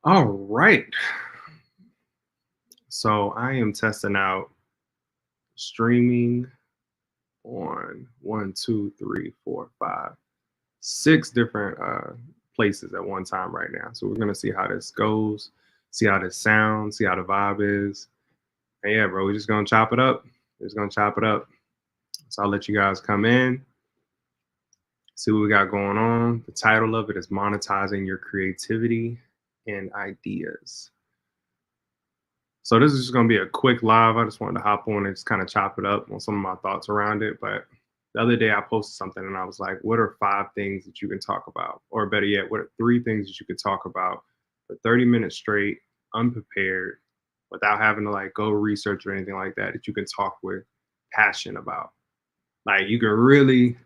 All right. So I am testing out streaming on one, two, three, four, five, six different places at one time right now. So we're gonna see how this goes, see how this sounds, see how the vibe is. And yeah, bro, we're just gonna chop it up. We're just gonna chop it up. So I'll let you guys come in, see what we got going on. The title of it is Monetizing Your Creativity and Ideas. So this is just gonna be a quick live. I just wanted to hop on and just kind of chop it up on some of my thoughts around it. But the other day I posted something and I was like, what are five things that you can talk about? Or better yet, what are three things that you could talk about for 30 minutes straight, unprepared, without having to like go research or anything like that, that you can talk with passion about. Like you can really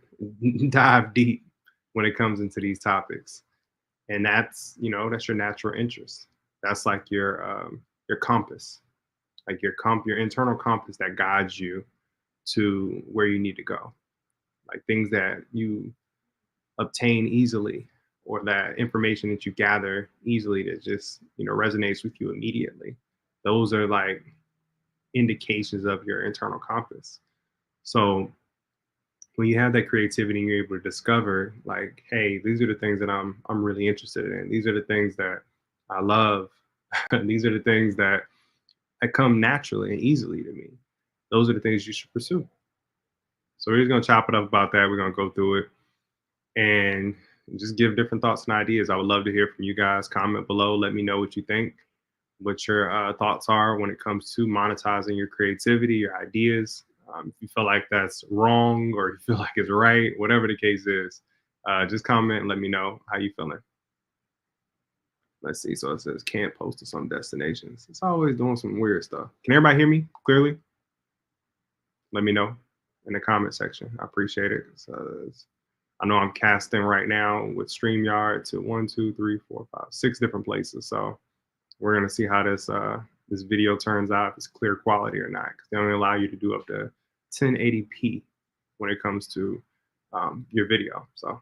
dive deep when it comes into these topics. And that's your natural interest. That's like your compass, like your internal compass that guides you to where you need to go, like things that you obtain easily or that information that you gather easily that just resonates with you immediately. Those are like indications of your internal compass. So when you have that creativity and you're able to discover like, hey, these are the things that I'm really interested in, these are the things that I love, these are the things that come naturally and easily to me, those are the things you should pursue. So we're just gonna chop it up about that. We're gonna go through it and just give different thoughts and ideas. I would love to hear from you guys. Comment below. Let me know what you think, what your thoughts are when it comes to monetizing your creativity, your ideas. If you feel like that's wrong or you feel like it's right, whatever the case is, just comment and let me know how you feeling. Let's see. So it says can't post to some destinations. It's always doing some weird stuff. Can everybody hear me clearly? Let me know in the comment section. I appreciate it. So I know I'm casting right now with StreamYard to one, two, three, four, five, six different places. So we're gonna see how this video turns out, if it's clear quality or not. Because they only allow you to do up to 1080p when it comes to your video. So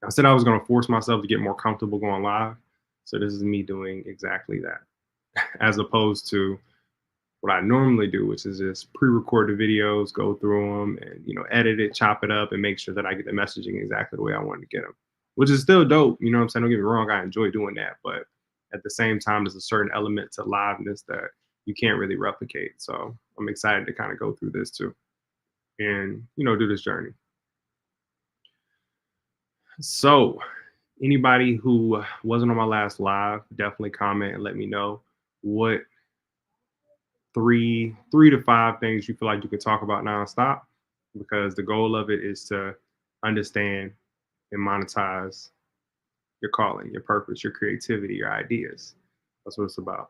I said I was gonna force myself to get more comfortable going live. So this is me doing exactly that, as opposed to what I normally do, which is just pre-record the videos, go through them, and edit it, chop it up, and make sure that I get the messaging exactly the way I want to get them. Which is still dope. You know what I'm saying? Don't get me wrong, I enjoy doing that, but at the same time, there's a certain element to liveness that you can't really replicate. So I'm excited to kind of go through this too, and do this journey. So anybody who wasn't on my last live, definitely comment and let me know what three to five things you feel like you could talk about nonstop, because the goal of it is to understand and monetize your calling, your purpose, your creativity, your ideas. That's what it's about.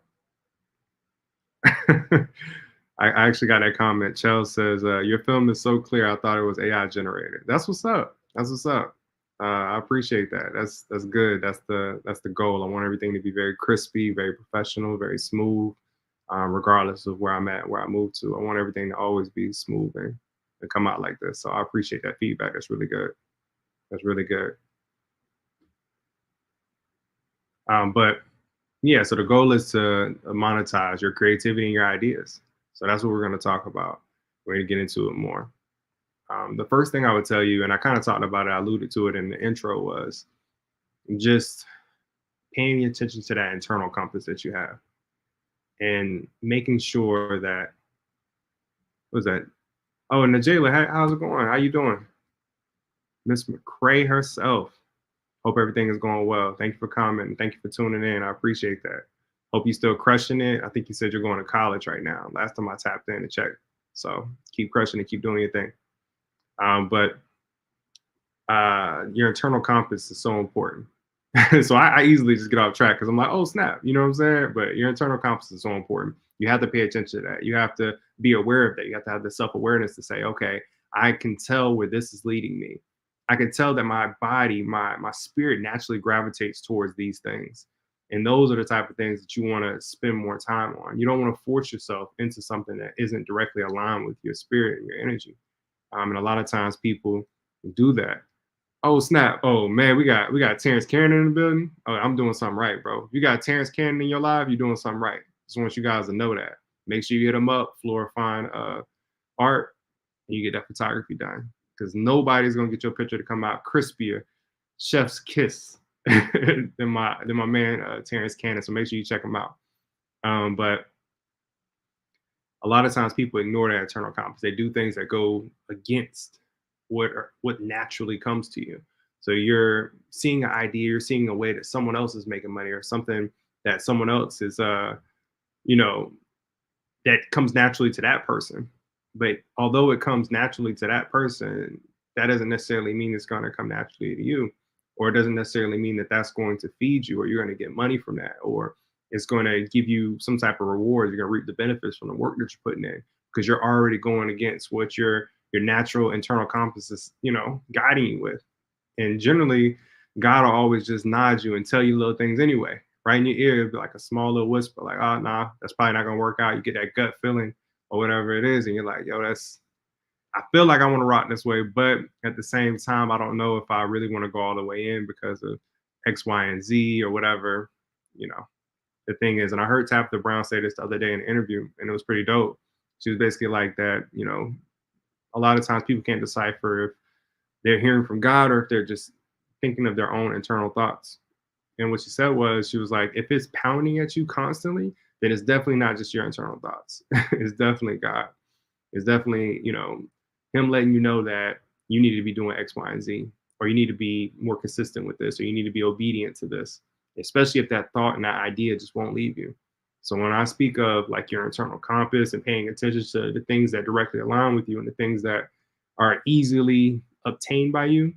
I actually got that comment. Chell says, your film is so clear, I thought it was AI generated. That's what's up. That's what's up. I appreciate that. That's good. That's the goal. I want everything to be very crispy, very professional, very smooth, regardless of where I'm at, where I move to. I want everything to always be smooth and come out like this. So I appreciate that feedback. That's really good. That's really good. But yeah, so the goal is to monetize your creativity and your ideas. So that's what we're going to talk about. We're going to get into it more. The first thing I would tell you, and I kind of talked about it, I alluded to it in the intro, was just paying attention to that internal compass that you have and making sure that, what was that? Oh, and Najayla, how's it going? How you doing? Miss McCray herself. Hope everything is going well. Thank you for commenting. Thank you for tuning in. I appreciate that. Hope you're still crushing it. I think you said you're going to college right now. Last time I tapped in to check. So keep crushing it. Keep doing your thing. But your internal compass is so important. So I easily just get off track because I'm like, oh, snap. You know what I'm saying? But your internal compass is so important. You have to pay attention to that. You have to be aware of that. You have to have the self-awareness to say, okay, I can tell where this is leading me. I can tell that my body, my spirit naturally gravitates towards these things. And those are the type of things that you want to spend more time on. You don't want to force yourself into something that isn't directly aligned with your spirit and your energy. And a lot of times people do that. Oh snap! Oh man, we got Terrence Cannon in the building. Oh, I'm doing something right, bro. If you got Terrence Cannon in your life, you're doing something right. Just want you guys to know that. Make sure you hit him up, Florifying Art, and you get that photography done. Because nobody's gonna get your picture to come out crispier, chef's kiss than my man Terrence Cannon. So make sure you check him out. But a lot of times people ignore that internal compass. They do things that go against what naturally comes to you. So you're seeing an idea, you're seeing a way that someone else is making money or something that someone else is you know, that comes naturally to that person. But although it comes naturally to that person, that doesn't necessarily mean it's going to come naturally to you, or it doesn't necessarily mean that that's going to feed you, or you're going to get money from that, or it's going to give you some type of reward. You're going to reap the benefits from the work that you're putting in because you're already going against what your natural internal compass is, guiding you with. And generally, God will always just nod you and tell you little things anyway, right in your ear. It'll be like a small little whisper, like, oh, nah, that's probably not going to work out. You get that gut feeling or whatever it is. And you're like, yo, I feel like I want to rock this way. But at the same time, I don't know if I really want to go all the way in because of X, Y, and Z or whatever, you know. The thing is, and I heard Tabitha Brown say this the other day in an interview, and it was pretty dope. She was basically like that, a lot of times people can't decipher if they're hearing from God or if they're just thinking of their own internal thoughts. And what she said was, she was like, if it's pounding at you constantly, then it's definitely not just your internal thoughts. It's definitely God. It's definitely, him letting you know that you need to be doing X, Y, and Z, or you need to be more consistent with this, or you need to be obedient to this, especially if that thought and that idea just won't leave you. So when I speak of like your internal compass and paying attention to the things that directly align with you and the things that are easily obtained by you,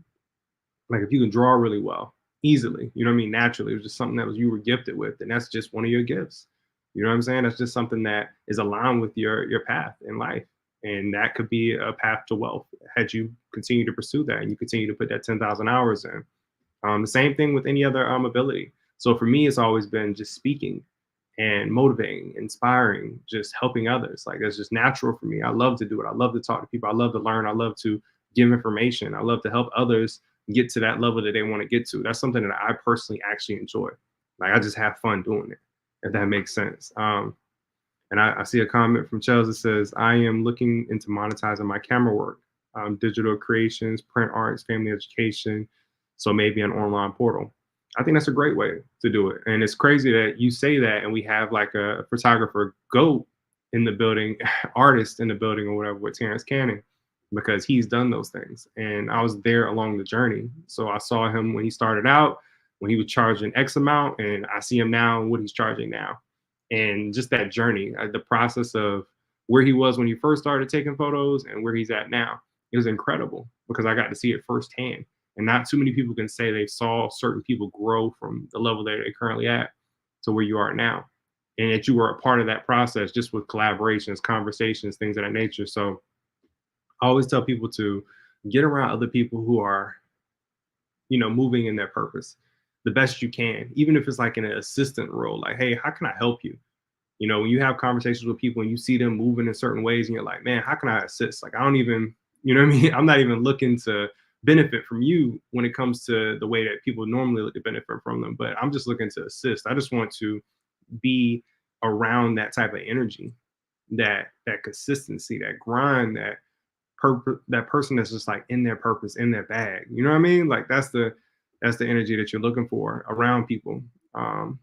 like if you can draw really well, easily, you know what I mean? Naturally, it was just something that was you were gifted with, and that's just one of your gifts. You know what I'm saying? That's just something that is aligned with your path in life. And that could be a path to wealth had you continue to pursue that and you continue to put that 10,000 hours in. The same thing with any other ability. So for me, it's always been just speaking and motivating, inspiring, just helping others. Like that's just natural for me. I love to do it. I love to talk to people. I love to learn. I love to give information. I love to help others get to that level that they want to get to. That's something that I personally actually enjoy. Like I just have fun doing it, if that makes sense. And I see a comment from Chelsea that says, I am looking into monetizing my camera work, digital creations, print arts, family education. So maybe an online portal. I think that's a great way to do it. And it's crazy that you say that and we have like a photographer GOAT in the building, artist in the building or whatever with Terrence Cannon, because he's done those things. And I was there along the journey. So I saw him when he started out, when he was charging X amount, and I see him now and what he's charging now. And just that journey, the process of where he was when he first started taking photos and where he's at now, it was incredible because I got to see it firsthand. And not too many people can say they saw certain people grow from the level that they're currently at to where you are now. And that you were a part of that process just with collaborations, conversations, things of that nature. So I always tell people to get around other people who are, moving in their purpose the best you can, even if it's like in an assistant role, like, hey, how can I help you? When you have conversations with people and you see them moving in certain ways and you're like, man, how can I assist? Like, I don't even, you know what I mean? I'm not even looking to benefit from you when it comes to the way that people normally look to benefit from them, but I'm just looking to assist. I just want to be around that type of energy, that consistency, that grind, that person that's just like in their purpose, in their bag. You know what I mean? Like that's the energy that you're looking for around people. Um,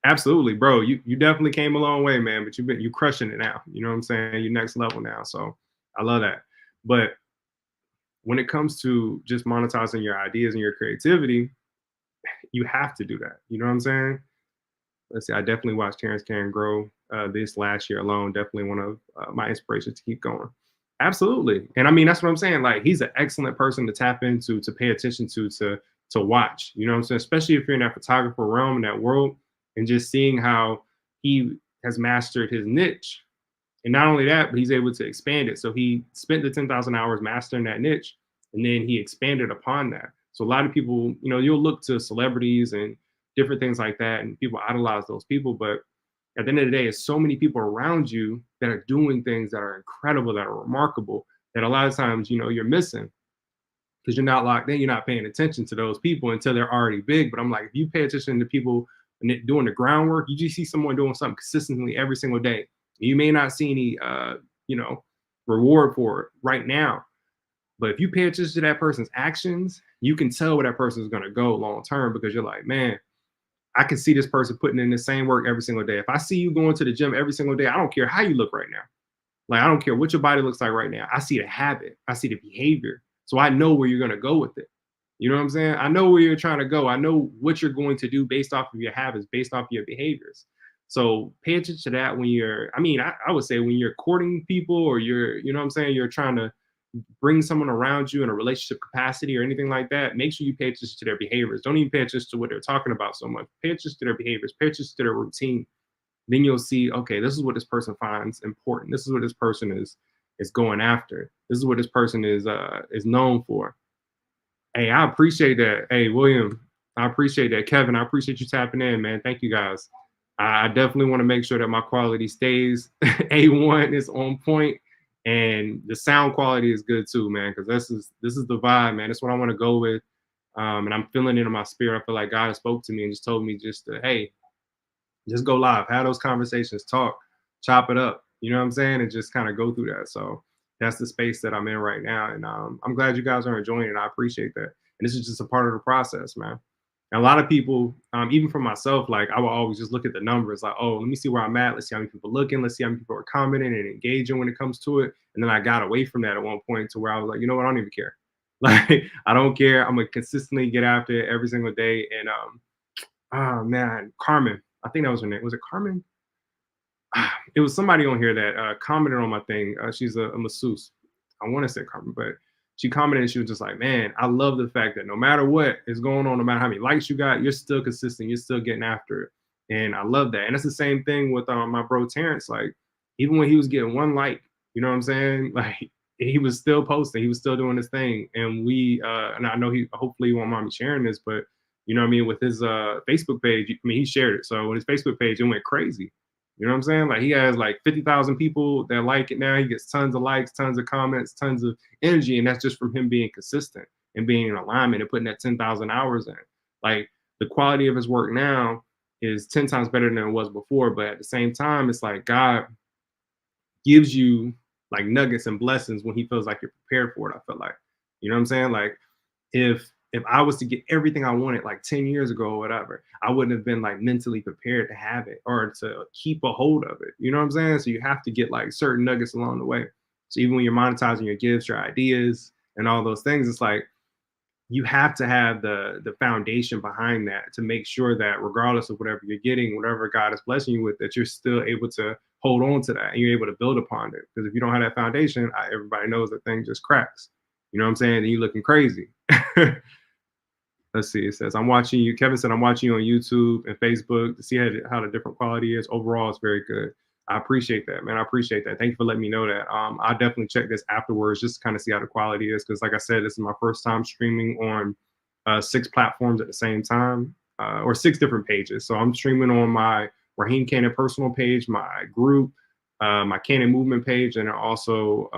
Absolutely, bro. You definitely came a long way, man. But you crushing it now. You know what I'm saying? You next level now. So I love that. But when it comes to just monetizing your ideas and your creativity, you have to do that. You know what I'm saying? Let's see. I definitely watched Terrence Cannon grow this last year alone. Definitely one of my inspirations to keep going. Absolutely. And I mean, that's what I'm saying. Like he's an excellent person to tap into, to pay attention to watch. You know what I'm saying? Especially if you're in that photographer realm in that world and just seeing how he has mastered his niche. And not only that, but he's able to expand it. So he spent the 10,000 hours mastering that niche and then he expanded upon that. So a lot of people, you'll look to celebrities and different things like that, and people idolize those people. But at the end of the day, it's so many people around you that are doing things that are incredible, that are remarkable, that a lot of times, you're missing. because you're not locked in, you're not paying attention to those people until they're already big. But I'm like, if you pay attention to people doing the groundwork, you just see someone doing something consistently every single day. You may not see any, you know, reward for it right now, but if you pay attention to that person's actions, you can tell where that person is going to go long term, because you're like, man, I can see this person putting in the same work every single day. If I see you going to the gym every single day, I don't care how you look right now. Like, I don't care what your body looks like right now. I see the habit, I see the behavior. So I know where you're going to go with it. You know what I'm saying? I know where you're trying to go. I know what you're going to do based off of your habits, based off of your behaviors. So pay attention to that when you're, I mean, I would say when you're courting people, or you're, you know what I'm saying, you're trying to bring someone around you in a relationship capacity or anything like that, make sure you pay attention to their behaviors. Don't even pay attention to what they're talking about so much. Pay attention to their behaviors, pay attention to their routine. Then you'll see, okay, this is what this person finds important. This is what this person is going after. This is what this person is known for. Hey, I appreciate that. Hey, William, I appreciate that. Kevin, I appreciate you tapping in, man. Thank you guys. I definitely want to make sure that my quality stays A1, is on point, and the sound quality is good too, man. Because this is the vibe, man. That's what I want to go with, and I'm feeling it in my spirit. I feel like God spoke to me and just told me just to, hey, just go live, have those conversations, talk, chop it up. You know what I'm saying? And just kind of go through that. So that's the space that I'm in right now. And I'm glad you guys are enjoying it. I appreciate that. And this is just a part of the process, man. And a lot of people, even for myself, like I will always just look at the numbers, like, oh, let me see where I'm at. Let's see how many people are looking. Let's see how many people are commenting and engaging when it comes to it. And then I got away from that at one point to where I was like, you know what? I don't even care. Like, I don't care. I'm going to consistently get after it every single day. And oh man, Carmen, I think that was her name. Was it Carmen? It was somebody on here that commented on my thing. She's a masseuse. I want to say Carmen, but she commented and she was just like, man, I love the fact that no matter what is going on, no matter how many likes you got, you're still consistent. You're still getting after it. And I love that. And it's the same thing with my bro Terrence. Like, even when he was getting one like, you know what I'm saying? Like, he was still posting. He was still doing his thing. And and I know hopefully he won't mind me sharing this, but you know what I mean? With his Facebook page, I mean, he shared it. So on his Facebook page, it went crazy. You know what I'm saying? Like, he has like 50,000 people that like it now. He gets tons of likes, tons of comments, tons of energy. And that's just from him being consistent and being in alignment and putting that 10,000 hours in. Like, the quality of his work now is 10 times better than it was before. But at the same time, it's like God gives you like nuggets and blessings when he feels like you're prepared for it. I feel like, you know what I'm saying? Like, if I was to get everything I wanted like 10 years ago or whatever, I wouldn't have been like mentally prepared to have it or to keep a hold of it. You know what I'm saying? So you have to get like certain nuggets along the way. So even when you're monetizing your gifts, your ideas, and all those things, it's like you have to have the foundation behind that to make sure that regardless of whatever you're getting, whatever God is blessing you with, that you're still able to hold on to that and you're able to build upon it. Because if you don't have that foundation, everybody knows that thing just cracks. You know what I'm saying? And you looking crazy. Let's see. It says, I'm watching you. Kevin said, I'm watching you on YouTube and Facebook to see how the different quality is. Overall, it's very good. I appreciate that, man. I appreciate that. Thank you for letting me know that. I'll definitely check this afterwards just to kind of see how the quality is. Because like I said, this is my first time streaming on 6 platforms at the same time, or 6 different pages. So I'm streaming on my Raheem Cannon personal page, my group, my Cannon movement page, and also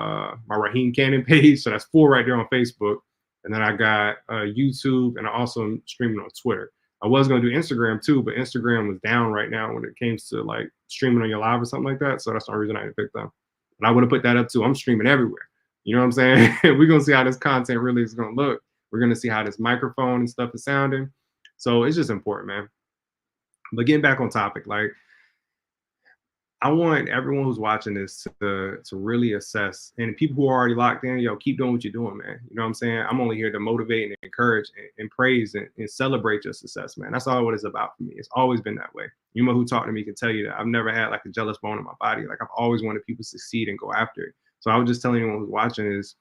my Raheem Cannon page. So that's 4 right there on Facebook. And then I got YouTube, and I also am streaming on Twitter. I was going to do Instagram too, but Instagram was down right now when it came to like streaming on your live or something like that. So that's the only reason I didn't pick them. But I would have put that up too. I'm streaming everywhere. You know what I'm saying? We're going to see how this content really is going to look. We're going to see how this microphone and stuff is sounding. So it's just important, man. But getting back on topic, like, I want everyone who's watching this to really assess, and people who are already locked in, yo, keep doing what you're doing, man. You know what I'm saying? I'm only here to motivate and encourage and praise and celebrate your success, man. That's all what it's about for me. It's always been that way. You know who talked to me can tell you that I've never had like a jealous bone in my body. Like, I've always wanted people to succeed and go after it. So I would just tell anyone who's watching is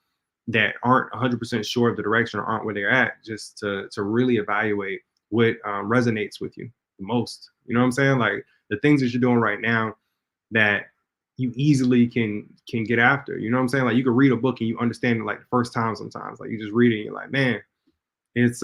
that aren't 100% sure of the direction or aren't where they're at, just to really evaluate what resonates with you the most. You know what I'm saying? Like, the things that you're doing right now that you easily can get after. You know what I'm saying? Like, you can read a book and you understand it like the first time sometimes. Like, you just read it and you're like, man, it's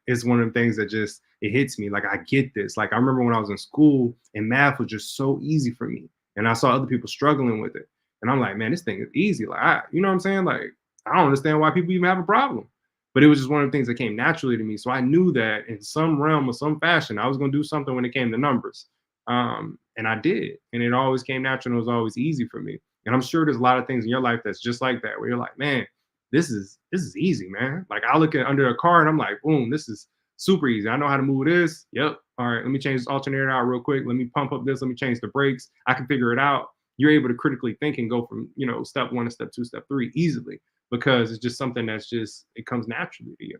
it's one of the things that just, it hits me. Like, I get this. Like, I remember when I was in school and math was just so easy for me. And I saw other people struggling with it. And I'm like, man, this thing is easy. Like, you know what I'm saying? Like, I don't understand why people even have a problem. But it was just one of the things that came naturally to me. So I knew that in some realm or some fashion, I was going to do something when it came to numbers. And I did. And it always came natural and it was always easy for me. And I'm sure there's a lot of things in your life that's just like that, where you're like, man, this is easy, man. Like I look at under a car and I'm like, boom, this is super easy. I know how to move this. Yep. All right, let me change this alternator out real quick. Let me pump up this. Let me change the brakes. I can figure it out. You're able to critically think and go from, step one to step two, step three easily because it's just something that's just, it comes naturally to you.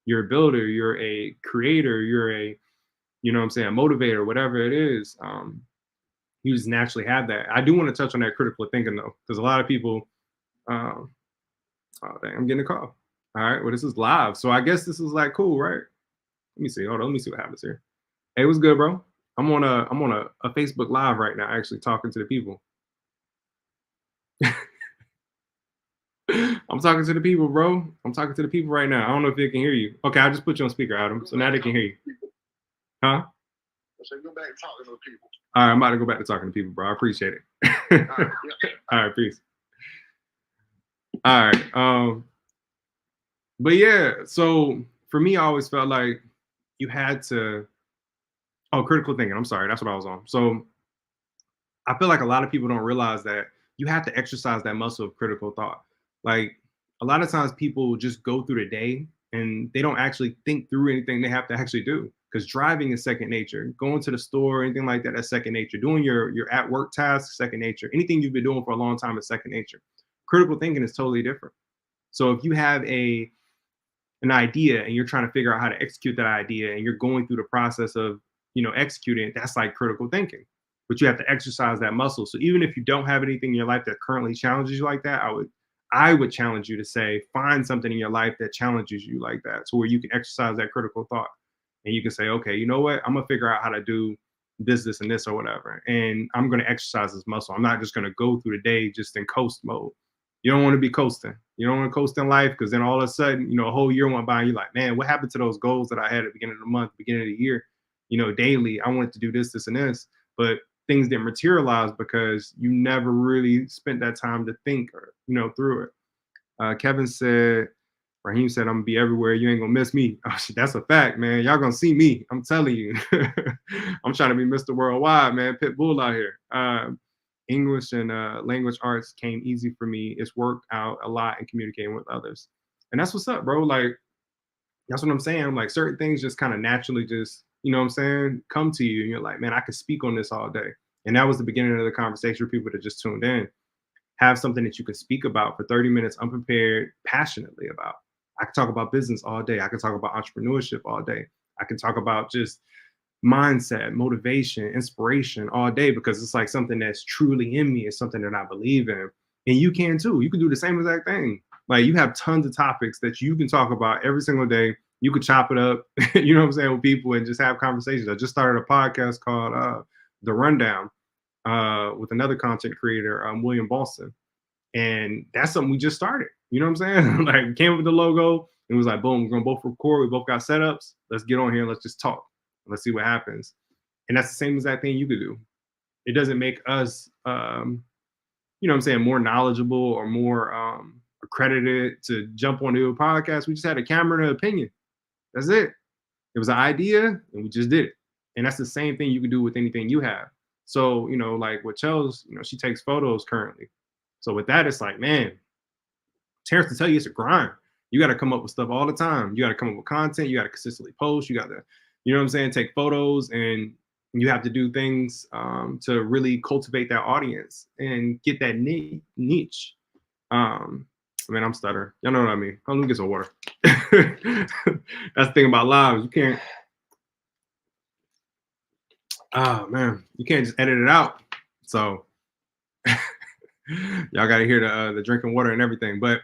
You're a builder, you're a creator, you're a, what I'm saying, a motivator, whatever it is. You just naturally have that. I do want to touch on that critical thinking though, because a lot of people, um, oh dang, I'm getting a call. All right, well, this is live. So I guess this is like cool, right? Let me see. Hold on, let me see what happens here. Hey, what's good, bro? I'm on a Facebook Live right now, actually talking to the people. I'm talking to the people, bro. I'm talking to the people right now. I don't know if they can hear you. Okay, I just put you on speaker, Adam. So now they can hear you. Huh? So go back talking to the people. All right, I'm about to go back to talking to people, bro. I appreciate it. All right, yeah. All right, peace. All right. But yeah, so for me, I always felt like you had to. Oh, critical thinking. I'm sorry, that's what I was on. So I feel like a lot of people don't realize that you have to exercise that muscle of critical thought. Like a lot of times people just go through the day and they don't actually think through anything they have to actually do. Because driving is second nature. Going to the store, anything like that, that's second nature. Doing your at work tasks, second nature. Anything you've been doing for a long time is second nature. Critical thinking is totally different. So if you have an idea and you're trying to figure out how to execute that idea and you're going through the process of executing it, that's like critical thinking, but you have to exercise that muscle. So even if you don't have anything in your life that currently challenges you like that, I would challenge you to say find something in your life that challenges you like that, so where you can exercise that critical thought and you can say, okay, you know what, I'm gonna figure out how to do this and this or whatever, and I'm gonna exercise this muscle. I'm not just gonna go through the day just in coast mode. You don't want to be coasting. You don't want to coast in life, because then all of a sudden, a whole year went by and you're like, man, what happened to those goals that I had at the beginning of the month, beginning of the year? Daily, I wanted to do this, and this, but things didn't materialize because you never really spent that time to think or, through it. Kevin said, Raheem said, I'm gonna be everywhere. You ain't gonna miss me. Oh, that's a fact, man. Y'all gonna see me. I'm telling you. I'm trying to be Mr. Worldwide, man. Pitbull out here. English and language arts came easy for me. It's worked out a lot in communicating with others. And that's what's up, bro. Like, that's what I'm saying. Like, certain things just kind of naturally just, what I'm saying, come to you. And you're like, man, I could speak on this all day. And that was the beginning of the conversation for people that just tuned in. Have something that you can speak about for 30 minutes, unprepared, passionately about. I could talk about business all day. I could talk about entrepreneurship all day. I can talk about just mindset, motivation, inspiration all day, because it's like something that's truly in me. It's something that I believe in. And you can too. You can do the same exact thing. Like, you have tons of topics that you can talk about every single day. You could chop it up, you know what I'm saying, with people and just have conversations. I just started a podcast called The Rundown with another content creator, William Boston. And that's something we just started. You know what I'm saying? Like, we came up with the logo and was like, boom, we're gonna both record. We both got setups. Let's get on here. Let's just talk. Let's see what happens. And that's the same exact thing you could do. It doesn't make us, what I'm saying, more knowledgeable or more accredited to jump onto a podcast. We just had a camera and an opinion. That's it. It was an idea and we just did it. And that's the same thing you can do with anything you have. So, like with Chels, she takes photos currently. So with that, it's like, man, Terrence, to tell you, it's a grind. You got to come up with stuff all the time. You got to come up with content. You got to consistently post. You got to, take photos, and you have to do things to really cultivate that audience and get that niche. Man, I'm stuttering. Y'all know what I mean. Let me get some water. That's the thing about lives. You can't. Oh man, you can't just edit it out. So y'all got to hear the drinking water and everything. But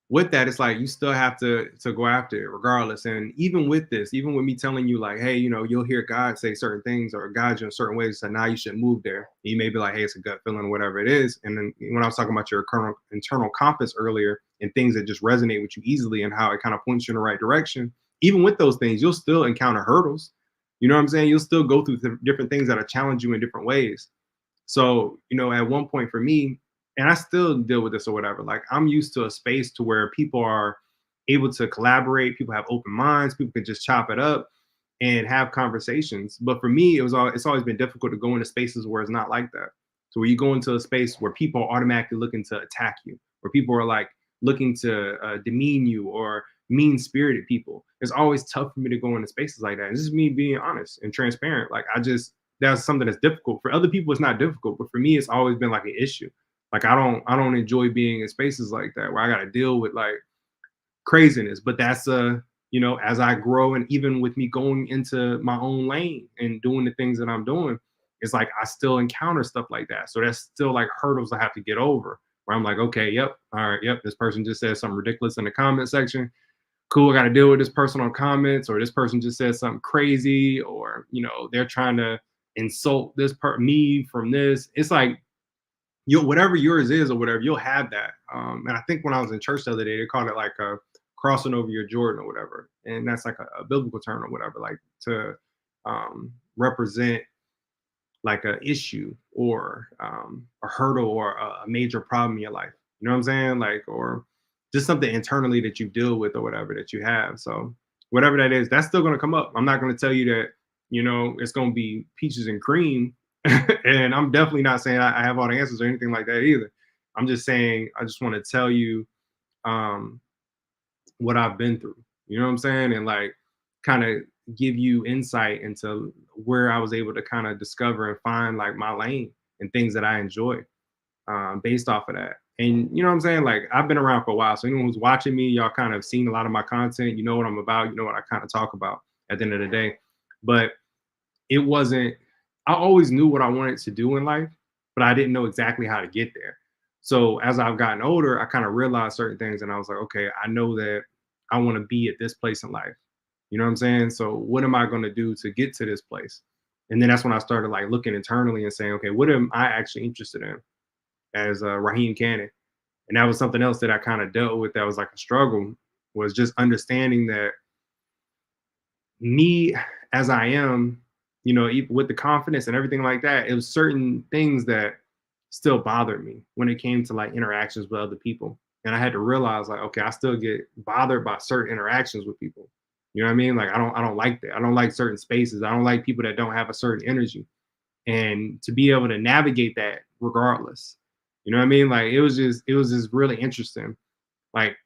with that, it's like you still have to go after it regardless. And even with this, even with me telling you like, hey, you'll hear God say certain things or guide you in certain ways. So now you should move there. You may be like, hey, it's a gut feeling, whatever it is. And then when I was talking about your current internal compass earlier and things that just resonate with you easily and how it kind of points you in the right direction, even with those things, you'll still encounter hurdles. You know what I'm saying? You'll still go through different things that challenge you in different ways. So, at one point for me, and I still deal with this or whatever. Like I'm used to a space to where people are able to collaborate, people have open minds, people can just chop it up and have conversations. But for me, it's always been difficult to go into spaces where it's not like that. So where you go into a space where people are automatically looking to attack you, where people are like looking to demean you or mean spirited people. It's always tough for me to go into spaces like that. And this is me being honest and transparent. Like that's something that's difficult. For other people, it's not difficult, but for me, it's always been like an issue. Like I don't enjoy being in spaces like that where I got to deal with like craziness. But that's as I grow and even with me going into my own lane and doing the things that I'm doing, it's like I still encounter stuff like that. So that's still like hurdles I have to get over. Where I'm like, okay, yep, all right, yep, this person just said something ridiculous in the comment section. Cool, I got to deal with this person on comments, or this person just said something crazy, or they're trying to insult this part me from this. It's like you whatever yours is or whatever, you'll have that. And I think when I was in church the other day, they called it like a crossing over your Jordan or whatever, and that's like a biblical term or whatever, like to represent like a issue or a hurdle or a major problem in your life. You know what I'm saying? Like, or just something internally that you deal with or whatever that you have. So whatever that is, that's still going to come up. I'm not going to tell you that, it's going to be peaches and cream. And I'm definitely not saying I have all the answers or anything like that either. I'm just saying, I just want to tell you um, what I've been through. You know what I'm saying? And like kind of give you insight into where I was able to kind of discover and find like my lane and things that I enjoy based off of that. And you know what I'm saying? Like I've been around for a while. So anyone who's watching me, y'all kind of seen a lot of my content. You know what I'm about. You know what I kind of talk about at the end of the day. But it wasn't, I always knew what I wanted to do in life, but I didn't know exactly how to get there. So as I've gotten older, I kind of realized certain things and I was like, okay, I know that I want to be at this place in life. You know what I'm saying? So what am I going to do to get to this place? And then that's when I started like looking internally and saying, okay, what am I actually interested in as Raheem Cannon? And that was something else that I kind of dealt with that was like a struggle, was just understanding that me as I am, with the confidence and everything like that, it was certain things that still bothered me when it came to like interactions with other people. And I had to realize like, okay, I still get bothered by certain interactions with people. You know what I mean? Like I don't like that. I don't like certain spaces. I don't like people that don't have a certain energy. And to be able to navigate that regardless. You know what I mean? Like it was just really interesting. Like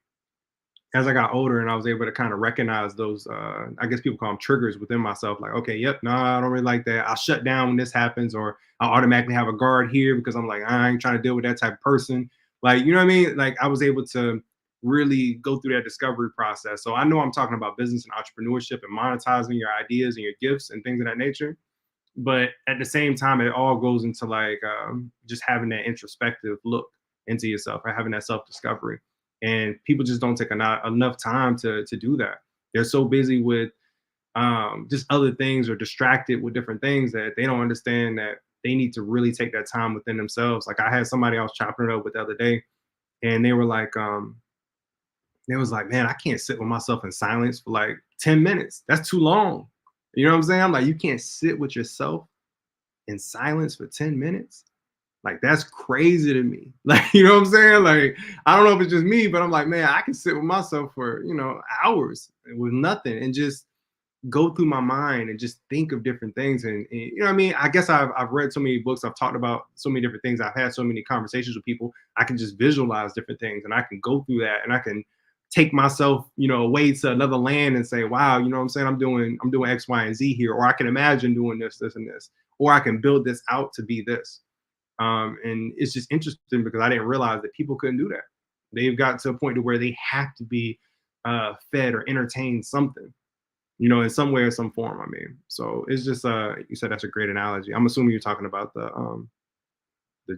as I got older and I was able to kind of recognize those, I guess people call them triggers within myself. Like, okay, yep, no, I don't really like that. I'll shut down when this happens, or I'll automatically have a guard here because I'm like, I ain't trying to deal with that type of person. Like, you know what I mean? Like, I was able to really go through that discovery process. So I know I'm talking about business and entrepreneurship and monetizing your ideas and your gifts and things of that nature. But at the same time, it all goes into like just having that introspective look into yourself or having that self discovery. And people just don't take enough time to do that. They're so busy with just other things or distracted with different things that they don't understand that they need to really take that time within themselves. Like I had somebody I was chopping it up with the other day, and they was like, man, I can't sit with myself in silence for like 10 minutes. That's too long. You know what I'm saying? I'm like, you can't sit with yourself in silence for 10 minutes. Like that's crazy to me. Like, you know what I'm saying? Like, I don't know if it's just me, but I'm like, man, I can sit with myself for, hours with nothing and just go through my mind and just think of different things. And you know what I mean? I guess I've read so many books, I've talked about so many different things, I've had so many conversations with people. I can just visualize different things and I can go through that and I can take myself, away to another land and say, wow, you know what I'm saying? I'm doing X, Y, and Z here, or I can imagine doing this, this, and this, or I can build this out to be this. And it's just interesting because I didn't realize that people couldn't do that. They've got to a point to where they have to be fed or entertained something, in some way or some form. I mean, so it's just you said that's a great analogy. I'm assuming you're talking about the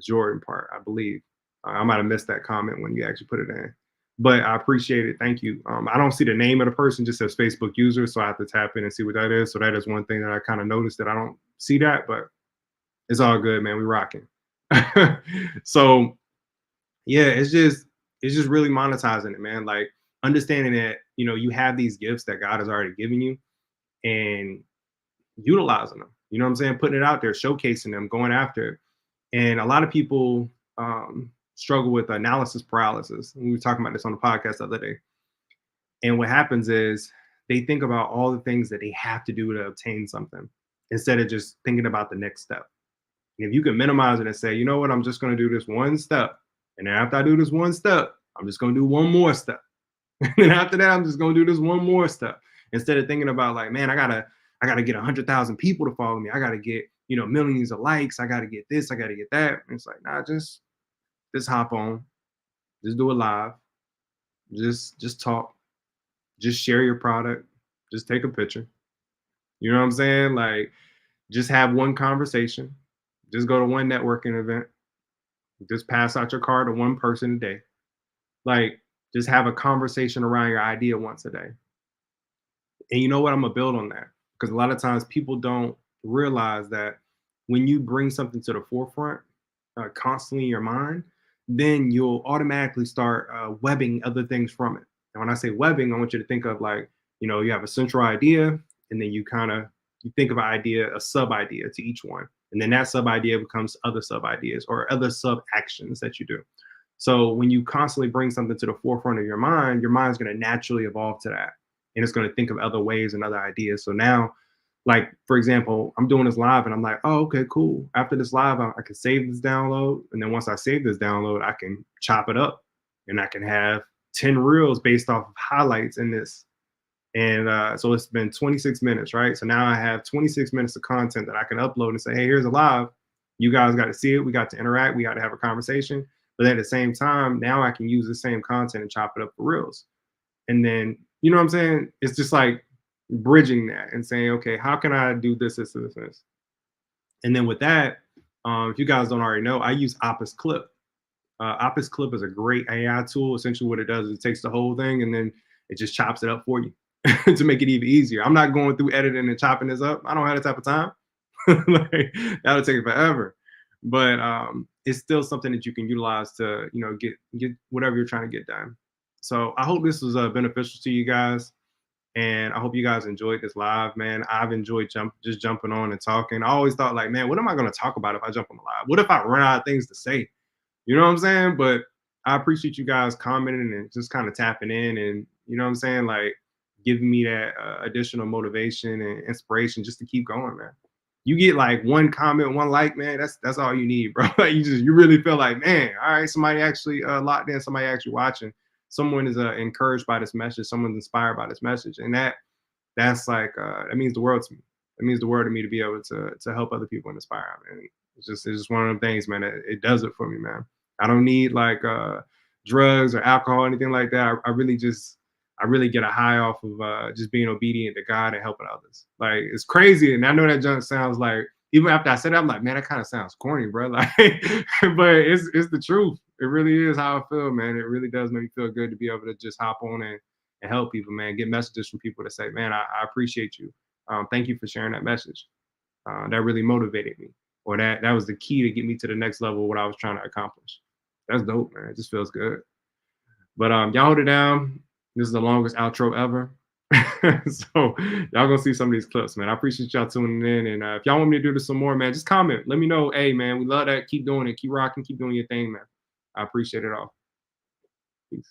Jordan part, I believe. I might have missed that comment when you actually put it in, but I appreciate it. Thank you. I don't see the name of the person, just says Facebook user, so I have to tap in and see what that is. So that is one thing that I kind of noticed that I don't see that, but it's all good, man. We rocking. So yeah, it's just really monetizing it, man. Like understanding that you have these gifts that God has already given you and utilizing them. You know what I'm saying? Putting it out there, showcasing them, going after it. And a lot of people struggle with analysis paralysis. We were talking about this on the podcast the other day. And what happens is they think about all the things that they have to do to obtain something instead of just thinking about the next step. And if you can minimize it and say, you know what, I'm just going to do this one step. And then after I do this one step, I'm just going to do one more step. And then after that, I'm just going to do this one more step. Instead of thinking about like, man, I gotta get 100,000 people to follow me. I gotta get, millions of likes. I gotta get this. I gotta get that. And it's like, nah, just hop on, just do it live, just talk, just share your product, just take a picture. You know what I'm saying? Like, just have one conversation, just go to one networking event, just pass out your card to one person a day. Like, just have a conversation around your idea once a day. And you know what? I'm gonna build on that because a lot of times people don't realize that when you bring something to the forefront constantly in your mind, then you'll automatically start webbing other things from it. And when I say webbing, I want you to think of like, you have a central idea, and then you think of an idea, a sub idea to each one, and then that sub idea becomes other sub ideas or other sub actions that you do. So when you constantly bring something to the forefront of your mind's going to naturally evolve to that, and it's going to think of other ways and other ideas. So now, like for example, I'm doing this live and I'm like, oh, okay, cool. After this live, I can save this download, and then once I save this download, I can chop it up, and I can have 10 reels based off of highlights in this. And so it's been 26 minutes, right? So now I have 26 minutes of content that I can upload and say, hey, here's a live. You guys got to see it. We got to interact. We got to have a conversation. But at the same time, now I can use the same content and chop it up for reels. And then, you know what I'm saying? It's just like bridging that and saying, okay, how can I do this, this, this, this? And then with that, if you guys don't already know, I use Opus Clip. Opus Clip is a great AI tool. Essentially what it does is it takes the whole thing and then it just chops it up for you to make it even easier. I'm not going through editing and chopping this up. I don't have that type of time. Like, that'll take forever. But it's still something that you can utilize to, get whatever you're trying to get done. So I hope this was beneficial to you guys. And I hope you guys enjoyed this live, man. I've enjoyed just jumping on and talking. I always thought like, man, what am I going to talk about if I jump on the live? What if I run out of things to say? You know what I'm saying? But I appreciate you guys commenting and just kind of tapping in and, you know what I'm saying? Like giving me that additional motivation and inspiration just to keep going, man. You get like one comment, one like, man, that's all you need, bro. Like you really feel like, man, all right, somebody actually locked in, somebody actually watching. Someone is encouraged by this message, someone's inspired by this message. And that's like that means the world to me. It means the world to me to be able to help other people and inspire them. And it's just one of them things, man. It does it for me, man. I don't need like drugs or alcohol or anything like that. I really get a high off of just being obedient to God and helping others. Like it's crazy, and I know that junk sounds like even after I said it, I'm like, man, that kind of sounds corny, bro. Like, but it's the truth. It really is how I feel, man. It really does make me feel good to be able to just hop on and help people, man. Get messages from people to say, man, I appreciate you. Thank you for sharing that message. That really motivated me, or that was the key to get me to the next level of what I was trying to accomplish. That's dope, man. It just feels good. But y'all hold it down. This is the longest outro ever. So y'all gonna see some of these clips, man. I appreciate y'all tuning in. And if y'all want me to do this some more, man, just comment. Let me know. Hey, man, we love that. Keep doing it. Keep rocking. Keep doing your thing, man. I appreciate it all. Peace.